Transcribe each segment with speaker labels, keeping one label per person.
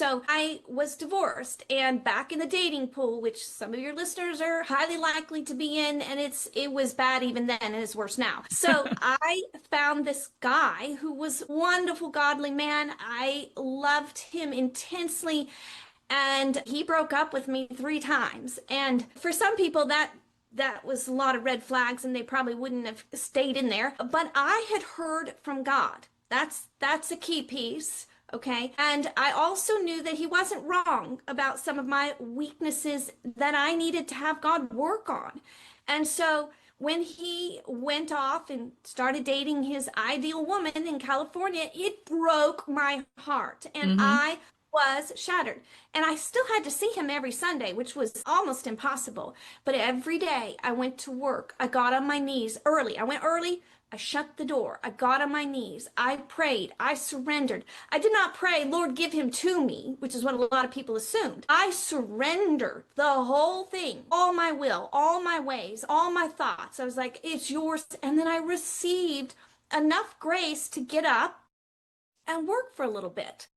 Speaker 1: So I was divorced and back in the dating pool, which some of your listeners are highly likely to be in, and it was bad even then and it's worse now. So I found this guy who was a wonderful, godly man. I loved him intensely, and he broke up with me 3 times. And for some people that was a lot of red flags and they probably wouldn't have stayed in there. But I had heard from God. That's a key piece. Okay. And I also knew that he wasn't wrong about some of my weaknesses that I needed to have God work on. And so when he went off and started dating his ideal woman in California, it broke my heart. And
Speaker 2: Mm-hmm.
Speaker 1: I was shattered. And I still had to see him every Sunday, which was almost impossible. But every day I went to work. I got on my knees early. I went early. I shut the door. I got on my knees. I prayed. I surrendered. I did not pray, Lord, give him to me, which is what a lot of people assumed. I surrendered the whole thing, all my will, all my ways, all my thoughts. I was like, it's yours. And then I received enough grace to get up and work for a little bit.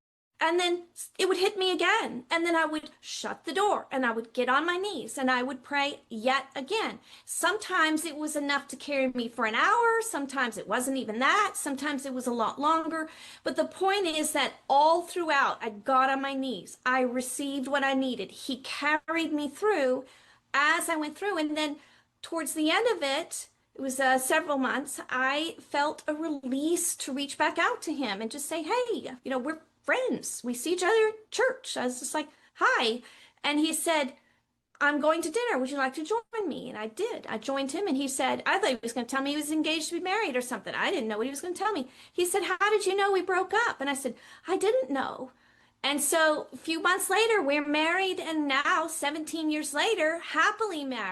Speaker 1: And then it would hit me again. And then I would shut the door and I would get on my knees and I would pray yet again. Sometimes it was enough to carry me for an hour. Sometimes it wasn't even that. Sometimes it was a lot longer. But the point is that all throughout, I got on my knees. I received what I needed. He carried me through as I went through. And then towards the end of it, it was several months, I felt a release to reach back out to him and just say, hey, we're friends. We see each other at church. I was just like, hi. And he said, I'm going to dinner. Would you like to join me? And I did. I joined him and he said, I thought he was going to tell me he was engaged to be married or something. I didn't know what he was going to tell me. He said, how did you know we broke up? And I said, I didn't know. And so a few months later, we're married, and now 17 years later, happily married.